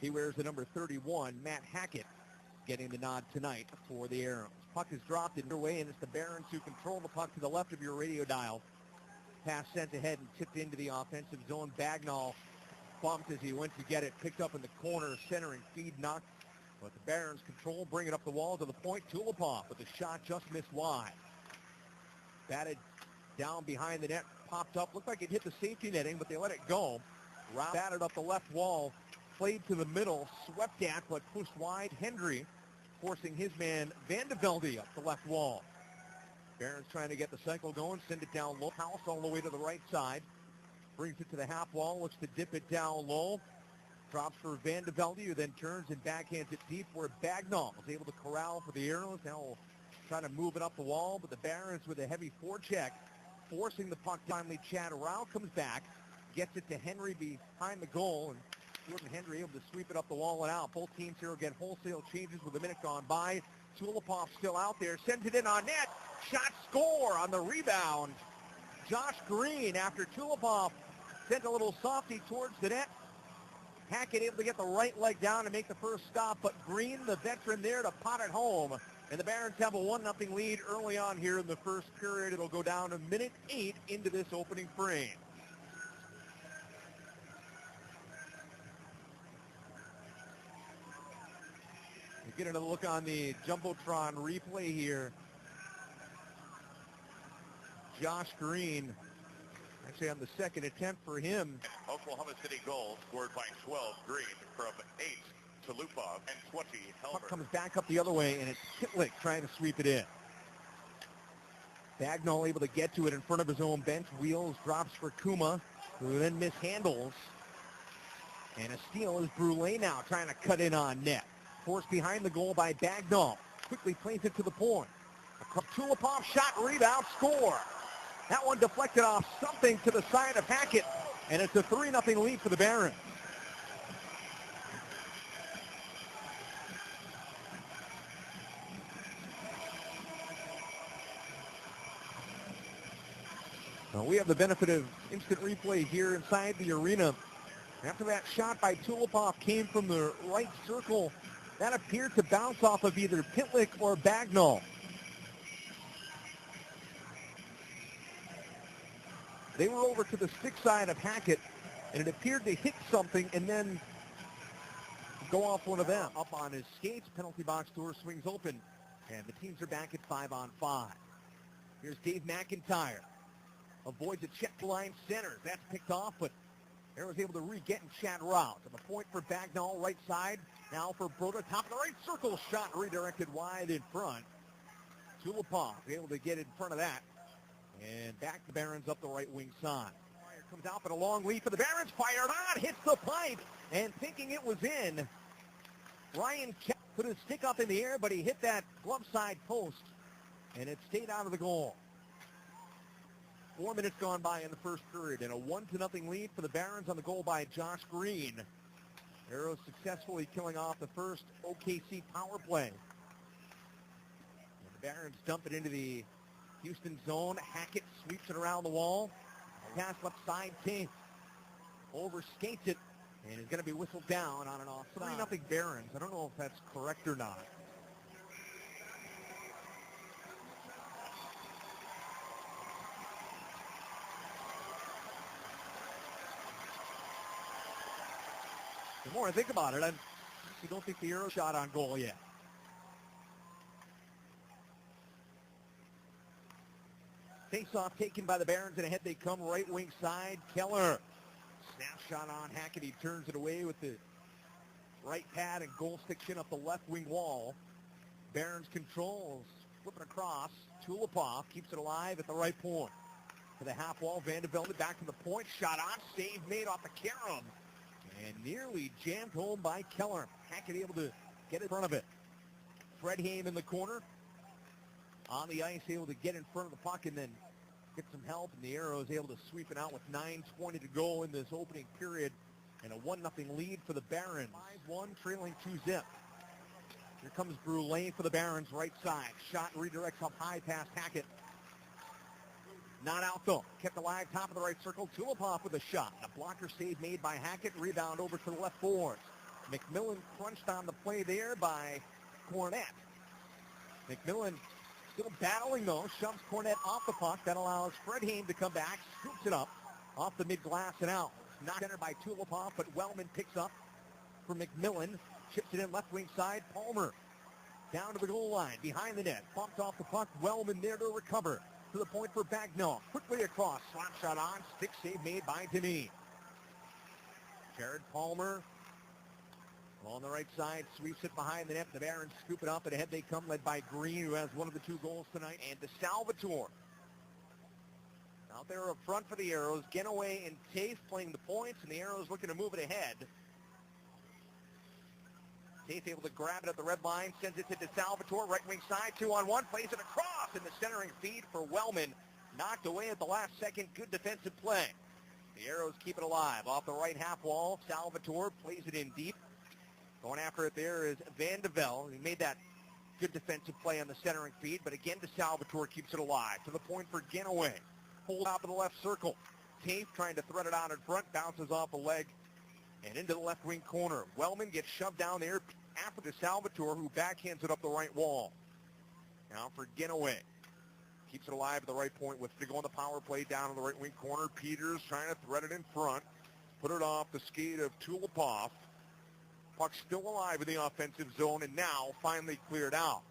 He wears the number 31, Matt Hackett, getting the nod tonight for the Arrows. Puck is dropped in underway, and it's the Barons who control the puck to the left of your radio dial. Pass sent ahead and tipped into the offensive zone. Bagnall bumped as he went to get it, picked up in the corner, centering feed knocked. But the Barons control, bring it up the wall to the point. Tulupov with a shot just missed wide. Batted down behind the net, popped up. Looked like it hit the safety netting, but they let it go. Batted up the left wall, played to the middle, swept at, but pushed wide. Hendry forcing his man Vandevelde up the left wall. Barons trying to get the cycle going, send it down low. House all the way to the right side. Brings it to the half wall, looks to dip it down low. Drops for Vandevelde, who then turns and backhands it deep where Bagnall is able to corral for the Arrows. Now trying to move it up the wall, but the Barons with a heavy forecheck, forcing the puck. Finally, Chad Rao comes back, gets it to Henry behind the goal, and Jordan Hendry able to sweep it up the wall and out. Both teams here get wholesale changes with a minute gone by. Tulupov still out there, sends it in on net. Shot, score on the rebound. Josh Green, after Tulupov sent a little softy towards the net. Hackett able to get the right leg down and make the first stop, but Green, the veteran there, to pot it home. And the Barons have a 1-0 lead early on here in the first period. It'll go down to minute 8 into this opening frame. You get another look on the Jumbotron replay here. Josh Green, actually on the second attempt for him. Oklahoma City goal scored by 12 Green from 8 Tulupov and 20 Helmer. Puck comes back up the other way, and it's Kitlick trying to sweep it in. Bagnall able to get to it in front of his own bench. Wheels drops for Kuma, who then mishandles. And a steal is Brule now trying to cut in on net. Forced behind the goal by Bagnall. Quickly plays it to the point. A Tulupov shot, rebound, score. That one deflected off something to the side of Hackett, and it's a 3-0 lead for the Barons. Well, we have the benefit of instant replay here inside the arena. After that shot by Tulupov came from the right circle, that appeared to bounce off of either Pitlick or Bagnall. They were over to the stick side of Hackett, and it appeared to hit something and then go off one of them. Up on his skates, penalty box door swings open, and the teams are back at 5-on-5. Here's Dave McIntyre. Avoids a check line centers. That's picked off, but Arrows able to re-get and chat route. To the point for Bagnall, right side. Now for Broda, top of the right circle. Shot redirected wide in front. Tulupov able to get in front of that. And back the Barons up the right wing side. Fire comes out, but a long lead for the Barons. Fired on, hits the pipe, and thinking it was in. Ryan put his stick up in the air, but he hit that glove side post, and it stayed out of the goal. 4 minutes gone by in the first period, and a 1-0 lead for the Barons on the goal by Josh Green. Arrows successfully killing off the first OKC power play. And the Barons dump it into the Huston zone. Hackett sweeps it around the wall. Pass left side, King overskates it, and is going to be whistled down on an offside. 3-0 Barons. I don't know if that's correct or not. The more I think about it, I don't think the Arrows shot on goal yet. Face-off taken by the Barons, and ahead they come right wing side. Keller, snapshot on Hackett. He turns it away with the right pad and goal stick shin up the left wing wall. Barons controls, flipping across. Tulupov keeps it alive at the right point. To the half wall, Vandevelde back to the point. Shot on, save made off the carom. And nearly jammed home by Keller. Hackett able to get in front of it. Fredheim in the corner. On the ice, able to get in front of the puck and then get some help. And the Arrows able to sweep it out with 9:20 to go in this opening period. And a 1-0 lead for the Barons. 5-1, trailing 2-zip. Here comes Brule for the Barons, right side. Shot redirects up high past Hackett. Not out though. Kept alive, top of the right circle. Tulupov with a shot. A blocker save made by Hackett. Rebound over to the left boards. McMillan crunched on the play there by Cornett. McMillan still battling though, shoves Cornett off the puck. That allows Fred Haim to come back, scoops it up off the mid-glass and out. Knocked centered by Tulupov, but Wellman picks up for McMillan. Chips it in left wing side. Palmer down to the goal line, behind the net. Bumped off the puck. Wellman there to recover. To the point for Bagnall. Quickly across. Slap shot on. Stick save made by Denis. Jared Palmer on the right side. Sweeps it behind the net. The Barons scoop it up, and ahead they come, led by Green, who has one of the 2 goals tonight. And DeSalvatore out there up front for the Arrows. Genoway and Tafe playing the points, and the Arrows looking to move it ahead. Tafe able to grab it at the red line, sends it to DeSalvatore, right wing side, 2-on-1, plays it across in the centering feed for Wellman. Knocked away at the last second. Good defensive play. The Arrows keep it alive off the right half wall. Salvatore plays it in deep. Going after it there is Van de Vel. He made that good defensive play on the centering feed, but again DeSalvatore keeps it alive. To the point for Genoway. Hold out to the left circle. Tafe trying to thread it out in front, bounces off a leg and into the left wing corner. Wellman gets shoved down there after DeSalvatore, who backhands it up the right wall. Now for Genoway. Keeps it alive at the right point with to go on the power play down in the right wing corner. Peters trying to thread it in front. Put it off the skate of Tulupov. Puck still alive in the offensive zone and now finally cleared out.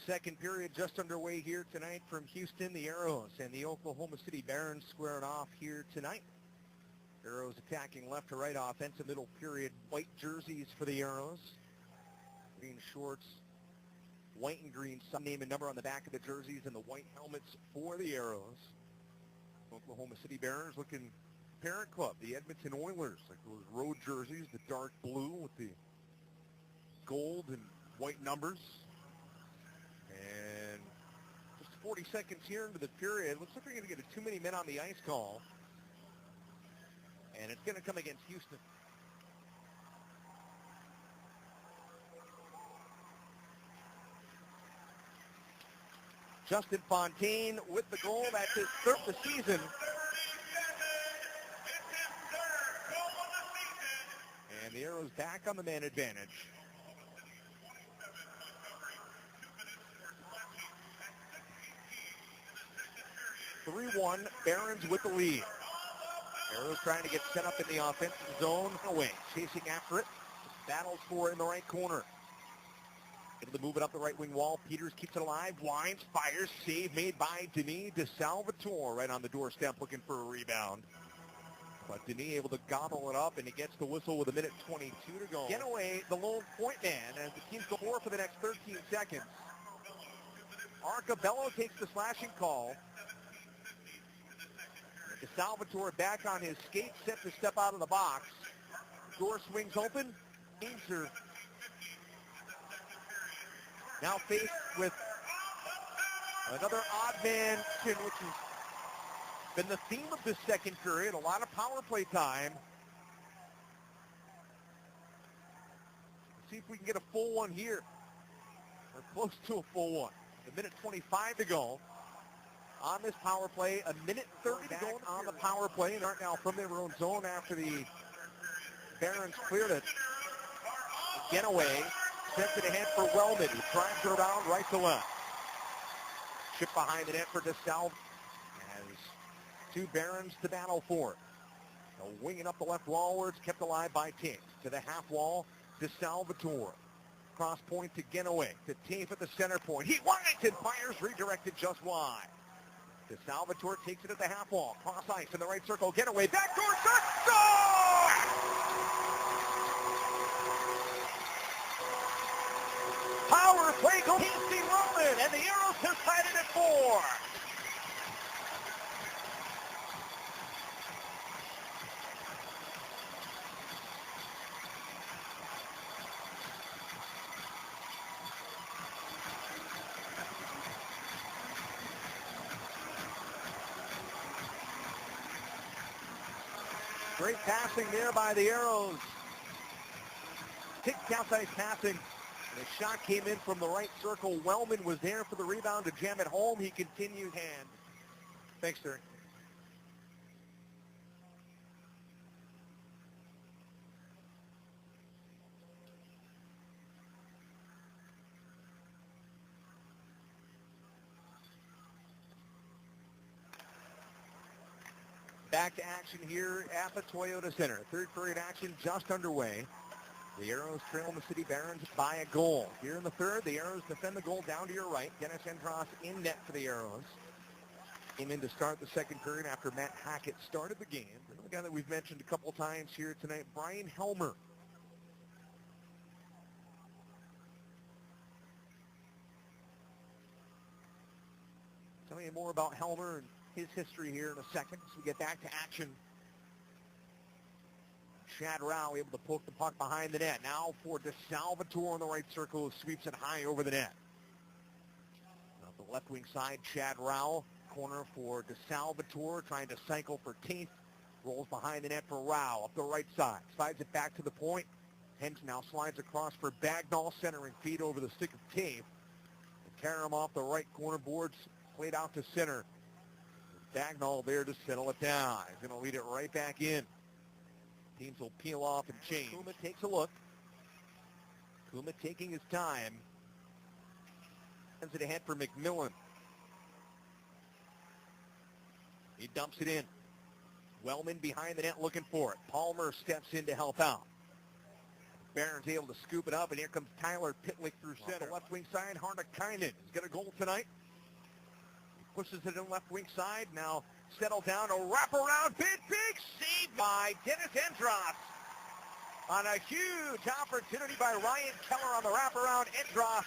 Second period just underway here tonight from Houston. The Arrows and the Oklahoma City Barons squaring off here tonight. Arrows attacking left to right, offensive middle period. White jerseys for the Arrows. Green shorts, white and green, some name and number on the back of the jerseys, and the white helmets for the Arrows. Oklahoma City Barons looking parent club, the Edmonton Oilers, like those road jerseys, the dark blue with the gold and white numbers. And just 40 seconds here into the period. Looks like we're going to get a too many men on the ice call. And it's going to come against Houston. Justin Fontaine with the goal. That's his third of the season. And the Arrows back on the man advantage. (3-1), Barons with the lead. Arrows trying to get set up in the offensive zone. Away, chasing after it. Battles for it in the right corner. Able to move it up the right wing wall. Peters keeps it alive. Winds, fires. Save made by Denis DeSalvatore right on the doorstep looking for a rebound. But Denis able to gobble it up, and he gets the whistle with 1:22 to go. Genoway, the lone point man, as the teams go forward for the next 13 seconds. Arcabello takes the slashing call. DeSalvatore back on his skate, set to step out of the box. Door swings open. Teams now faced with another odd man, which has been the theme of this second period. A lot of power play time. Let's see if we can get a full one here, or close to a full one. 1:25 to go on this power play. 1:30 to go on the power play. And aren't now from their own zone after the Barons cleared it. Genoway sets it ahead for Wellman, who drives it around right to left. Chip behind the net for DeSalvatore. Has 2 Barons to battle for. So winging up the left wall where it's kept alive by Tafe. To the half wall, DeSalvatore. Cross point to Genoway. To Tafe at the center point. He winds and fires, redirected just wide. DeSalvatore takes it at the half wall. Cross ice in the right circle. Genoway. Backdoor shot. Score! Power play goal. Casey Roman, and the Arrows have tied it at 4. Great passing there by the Arrows. Kick outside passing. The shot came in from the right circle. Wellman was there for the rebound to jam it home. He continued hand. Thanks, sir. Back to action here at the Toyota Center. Third period action just underway. The Arrows trail the City Barons by a goal. Here in the third, the Arrows defend the goal down to your right. Dennis Endros in net for the Arrows. Came in to start the second period after Matt Hackett started the game. Another guy that we've mentioned a couple times here tonight, Brian Helmer. Tell you more about Helmer and his history here in a second as we get back to action. Chad Rao able to poke the puck behind the net. Now for DeSalvatore on the right circle, who sweeps it high over the net. Off the left wing side, Chad Rao. Corner for DeSalvatore, trying to cycle for Tafe. Rolls behind the net for Rao up the right side. Slides it back to the point. Hens now slides across for Bagnall, centering feet over the stick of Tafe. Karam off the right corner boards, played out to center. Bagnall there to settle it down. He's going to lead it right back in. Teams will peel off and change. Kuma takes a look. Kuma taking his time. Sends it ahead for McMillan. He dumps it in. Wellman behind the net looking for it. Palmer steps in to help out. Barron's able to scoop it up, and here comes Tyler Pitlick through center. The left wing side, Harnakainen has got a goal tonight. He pushes it in left wing side. Now settle down, a wraparound, big save by Dennis Endros. On a huge opportunity by Ryan Keller on the wraparound. Endros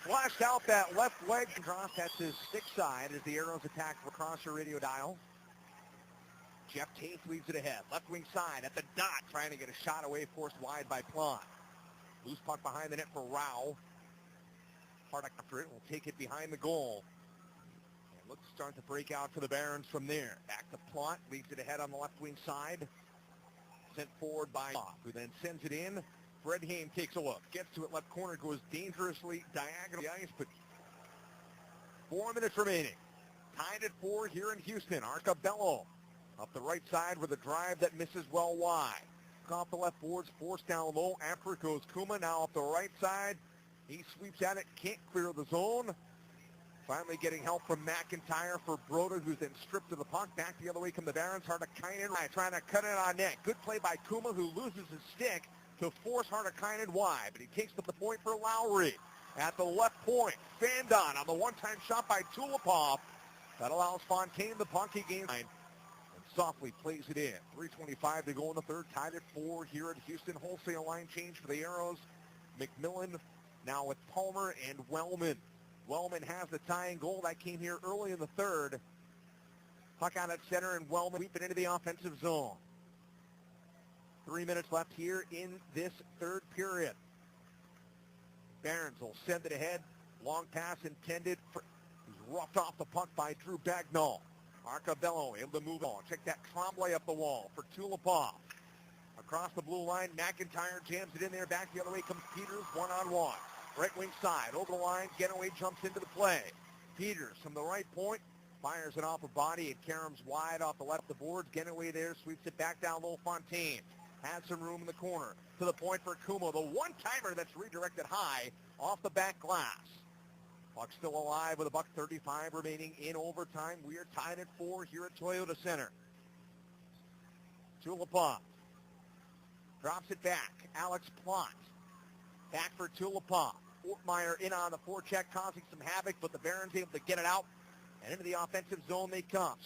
flashed out that left leg. Endros, that's his stick side as the Arrows attack across your radio dial. Jeff Tafe leads it ahead. Left wing side at the dot, trying to get a shot away, forced wide by Plot. Loose puck behind the net for Rao. Hard after it, will take it behind the goal. And looks to start to break out for the Barons from there. Back to Plot, leads it ahead on the left wing side. Sent forward by Plot, who then sends it in. Fred Haim takes a look, gets to it left corner, goes dangerously diagonal the ice, but 4 minutes remaining. Tied at 4 here in Houston. Arcabello up the right side with a drive that misses well wide. Off the left boards, forced down low. After it goes Kuma, now off the right side. He sweeps at it, can't clear the zone. Finally getting help from McIntyre for Broda, who's then stripped of the puck. Back the other way come the Barons. Harnakainen trying to cut it on net. Good play by Kuma, who loses his stick to force Harnakainen wide. But he takes up the point for Lowry. At the left point, Fandon on the one-time shot by Tulupov. That allows Fontaine the puck. He gains and softly plays it in. 3:25 to go in the third. Tied at 4 here at Houston. Wholesale line change for the Arrows. McMillan now with Palmer and Wellman. Wellman has the tying goal. That came here early in the third. Puck out at center, and Wellman sweeping into the offensive zone. 3 minutes left here in this third period. Barons will send it ahead. Long pass intended for, he's roughed off the puck by Drew Bagnall. Arcabello able to move on. Check that Tremblay up the wall for Tulipov. Across the blue line, McIntyre jams it in there. Back the other way comes Peters, one-on-one. Right wing side, over the line, Getaway jumps into the play. Peters from the right point, fires it off a body, and Karam's wide off the left of the boards. Getaway there, sweeps it back down low. Fontaine has some room in the corner. To the point for Kumo, the one-timer that's redirected high off the back glass. Puck still alive with $1:35 remaining in overtime. We are tied at 4 here at Toyota Center. Tulipov drops it back. Alex Plot back for Tulipov. Ortmeyer in on the forecheck, causing some havoc, but the Barons able to get it out. And into the offensive zone they come.